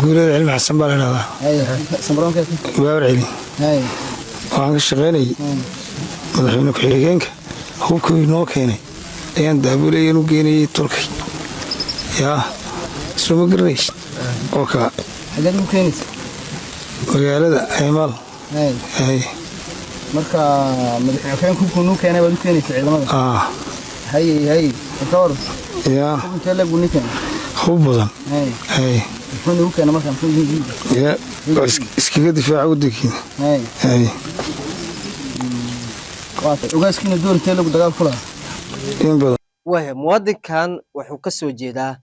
guulada cilmi xasan baa la dhahdaa. Samaroonka Gabar celi. Waxaan ka shaqaynayay madaxweyne ku-xigeenka hubkii noo keenay ayaan daabulayeen u geynayay tolkay. yaa soo ma garanaysid oo kaa xageed u keenaysa magaalada Aymaal. marka madaxweyne hubkii noo keenay baad u keenaysa ciidamada. hay kawar yaa inta la guunin hub badan. wuxuu u keenay markaan soo yimid yaa iskaga difaaca waddankiina. ogaaskiina doorintee lagu dagaal ku lahaa in badan. muwaadinkan wuxuu ka soo jeedaa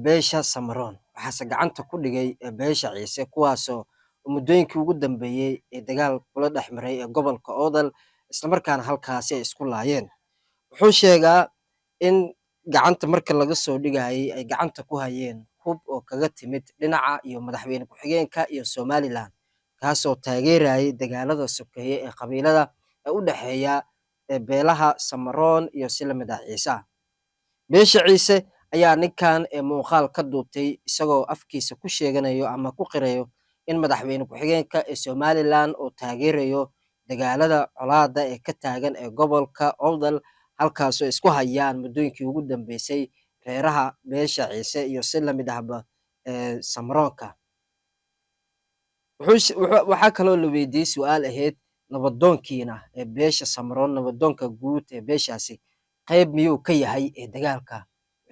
beesha Samaroon, waxaase gacanta ku dhigay beesha Ciise, kuwaasoo muddooyinkii ugu dambeeyey ee dagaal kula dhex maray ee gobolka Awdal, islamarkaana halkaasi ay isku laayeen. wuxuu sheegaa in gacanta marka laga soo dhigayay ay gacanta ku hayeen hub oo kaga timid dhinaca iyo madaxweyne ku-xigeenka iyo Somaliland, kaasoo taageerayay dagaalada sokeeye ee qabiilada ee u dhexeeya beelaha Samaroon iyo Silamida Ciise. beesha Ciise ayaa ninkan muuqaal ka duubtay isagoo afkiisa ku sheeganayo ama ku qirayo in madaxweyne ku-xigeenka ee Somaliland oo taageerayo dagaalada colaada ee ka taagan ee gobolka Awdal, halkaasoo isku hayaan muddooyinkii ugu dambeysay reeraha beesha Ciise iyo Silamidahba Samaroonka. waxaa kaloo la weydiiyey su'aal ahayd nabadoonkiina ee beesha Samaroon, nabadoonka guud ee beeshaasi qayb miyuu ka yahay ee dagaalka.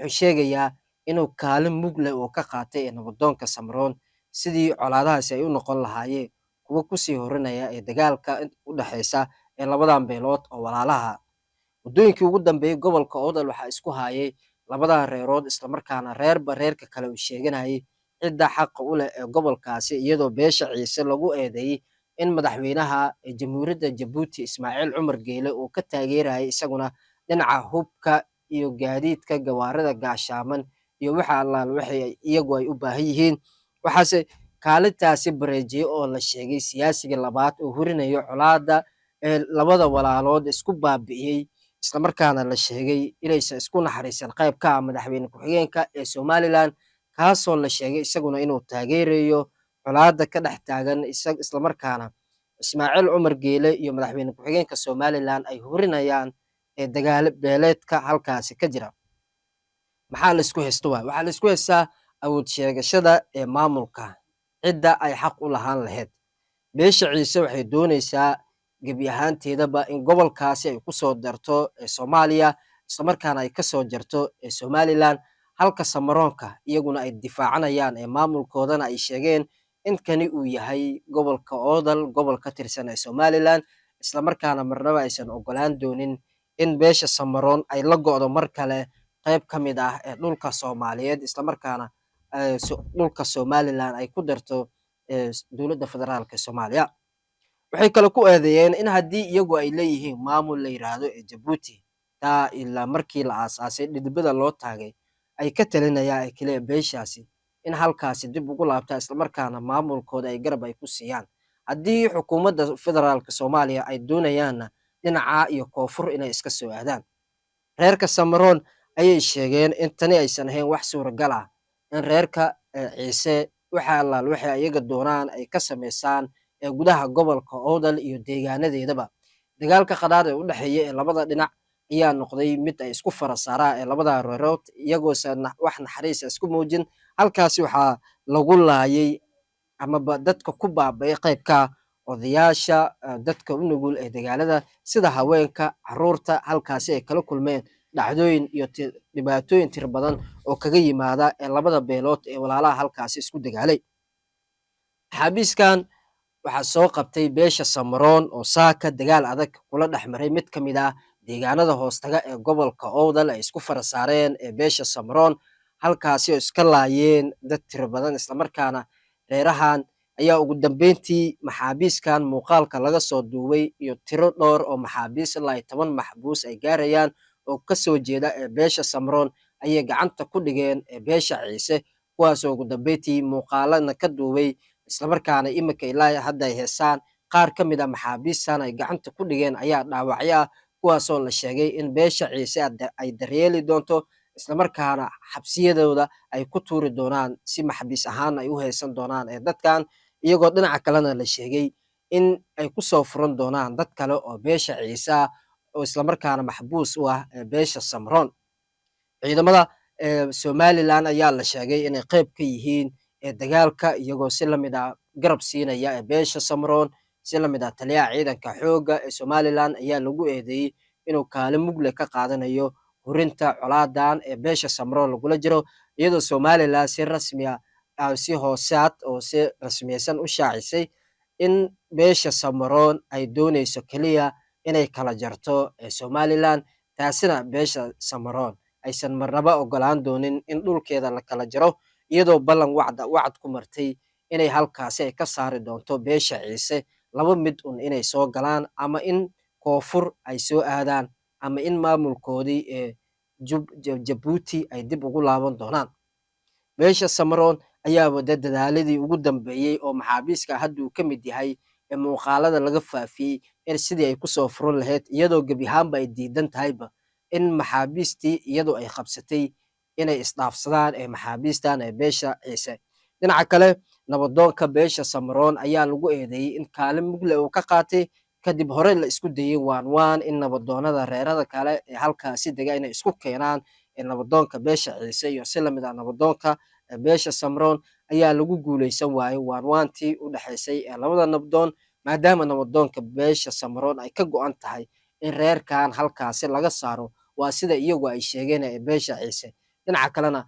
wuxuu sheegayaa inuu kaalin mug leh oo ka qaatay ee nabadoonka Samaroon sidii colaadahaasi ay u noqon lahaayeen kuwa kusii horinaya ee dagaalka u dhexeysa ee labadan beelood oo walaalaha. muddooyinkii ugu dambeeyey gobolka Awdal waxaa isku hayay labadan reerood, islamarkaana reerba reerka kale uu sheeganayay cidda xaqa u leh ee gobolkaasi, iyadoo beesha Ciise lagu eedeeyey in madaxweynaha jamhuuriyadda Jabuuti Ismaaciil Cumar Geele uu ka taageerayay isaguna dhinaca hubka iyo gaadiidka gawaarida gaashaaman iyo waxa allaal waxay iyagu ay u baahan yihiin. waxaase kaalintaasi bareejiyey oo la sheegay siyaasiga labaad oo hurinayo colaada ee labada walaalood isku baabi'iyey, islamarkaana la sheegay inaysan isku naxariisan qayb ka ah madaxweyne ku-xigeenka ee Somaliland, kaasoo la sheegay isaguna inuu taageerayo colaada ka dhex taagan islamarkaana Ismaaciil Cumar Geele iyo madaxweyne ku-xigeenka Somaliland ay hurinayaan dagaal beeleedka halkaasi ka jira. maxaa la isku haysto waxaa la isku haystaa awood sheegashada ee maamulka, cidda ay xaq u lahaan lahayd. beesha Ciise waxay doonaysaa gebi ahaanteedaba in gobolkaasi ay ku soo darto Soomaaliya, islamarkaana ay ka soo jarto Somaliland, halka Samaroonka iyaguna ay difaacanayaan maamulkoodana ay sheegeen in kani uu yahay gobolka Awdal, gobol ka tirsan Somaliland, islamarkaana marnaba aysan ogolaan doonin in beesha Samaroon ay la go'do mar kale qayb ka mid ah dhulka Soomaaliyeed, islamarkaana dhulka Somaliland ay ku darto dowladda federaalka Soomaaliya. waxay kale ku eedeeyeen in haddii iyagu ay leeyihiin maamul la yiraahdo Jabuuti, taa ilaa markii la aasaasay dhidibada loo taagay ay ka talinayaan kaliya beeshaasi in halkaasi dib ugu laabtaa, islamarkaana maamulkooda ay garab ay ku siiyaan. haddii xukuumadda federaalka Soomaaliya ay doonayaanna dhinaca iyo koonfur inay iska soo aadaan. reerka Samaroon ayay sheegeen in tani aysan ahayn wax suuragal ah, in reerka Ciise waxa allaal waxay iyaga doonaan ay ka sameysaan gudaha gobolka Awdal iyo deegaanadeedaba. dagaalka qadhaadh ee u dhexeeya ee labada dhinac ayaa noqday mid ay isku fara saaraan labada reerood, iyagoosan wax naxariis isku muujin. halkaasi waxaa lagu laayay amaba dadka ku baaba'ay qaybka odayaasha, dadka u nugul ee dagaalada sida haweenka, caruurta. halkaasi ay kala kulmeen dhacdooyin iyo dhibaatooyin tir badan oo kaga yimaada labada beelood ee walaalaha halkaasi isku dagaalay. xabiiskan waxaa soo qabtay beesha Samaroon oo saaka dagaal adag kula dhex maray mid ka mid ah deegaanada hoostaga ee gobolka Awdal ay isku fara saareen beesha Samaroon, halkaasi oo iska laayeen dad tiro badan, islamarkaana reerahan ayaa ugu dambeyntii maxaabiiskan muuqaalka laga soo duubay iyo tiro dhowr oo maxaabiis ilaa 10 maxbuus ay gaarayaan oo ka soo jeeda beesha Samaroon ayay gacanta ku dhigeen beesha Ciise, kuwaasoo ugu dambeyntii muuqaalana ka duubay, islamarkaana imika ilaa hadda ay heesaan qaar ka mid ah maxaabiistan ay gacanta ku dhigeen ayaa dhaawacyo ah, kuwaasoo la sheegay in beesha Ciise ay daryeeli doonto, isla markaana xabsiyadooda ay ku tuuri doonaan si maxbiis ahaan ay u haysan doonaan dadkan, iyagoo dhinaca kalena la sheegay in ay ku soo furan doonaan dad kale oo beesha ciise ah oo isla markaana maxbuus u ah beesha Samroon. Ciidamada Somaliland ayaa la sheegay inay qayb ka yihiin dagaalka, iyagoo si lamid ah garab siinaya beesha Samroon. Si lamid ah taliyaha ciidanka xoogga ee Somaliland ayaa lagu eedeeyey inuu kaalin mug leh ka qaadanayo hurinta colaadan beesha Samroon lagula jiro, iyadoo Somaliland si rasmi ah si hoosaad oo si rasmiyeysan u shaacisay in beesha Samroon ay dooneyso kaliya inay kala jarto Somaliland, taasina beesha Samroon aysan marnaba ogolaan doonin in dhulkeeda la kala jaro, iyadoo ballan wacd ku martay inay halkaasi ay ka saari doonto beesha ciise laba mid inay soo galaan, ama in koonfur ay soo aadaan, ama in maamulkoodii Jabuuti ay dib ugu laaban doonaan. Beesha Samroon ayaa wada dadaaladii ugu dambeeyey oo maxaabiiska hadda uu ka mid yahay muuqaalada laga faafiyey in sidii ay kusoo furan lahayd, iyadoo gebi ahaanba ay diidan tahayba in maxaabiistii iyadu ay qabsatay inay isdhaafsadaan maxaabiistan beesha ciise. Dhinaca kale, nabadoonka beesha Samroon ayaa lagu eedeeyey in kaalin mugle uu ka qaatay kadib hore la isku dayay waan in nabadoonada reerada kale halkaasi dega inay isku keenaan nabadoonka beesha ciise iyo si lamid ah nabadoonka beesha Samroon, ayaa lagu guuleysan waayey waantii u dhaxaysay labada nabadoon, maadaama nabadoonka beesha Samroon ay ka go'an tahay in reerkan halkaasi laga saaro, waa sida iyagu ay sheegeen beesha ciise. Dhinaca kalena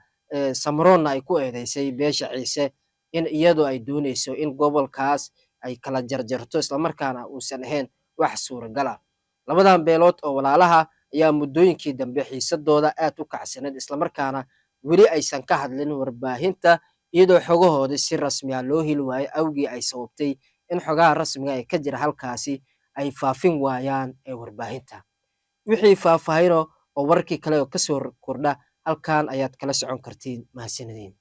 Samroonna ay ku eedeysay beesha ciise in iyadu ay dooneyso in gobolkaas ay kala jarjarto, isla markaana uusan ahayn wax suuragal ah. Labadan beelood oo walaalaha ayaa muddooyinkii dambe xiisadooda aad u kacsaneed, isla markaana weli aysan ka hadlin warbaahinta, iyadoo xogahooda si rasmi ah loo heli waayey awgii ay sababtay in xogaha rasmiga ee ka jira halkaasi ay faafin waayaan warbaahinta. Wixii faahfaahino oo warkii kale oo kasoo kordha halkan ayaad kala socon kartiin. Mahadsanidin.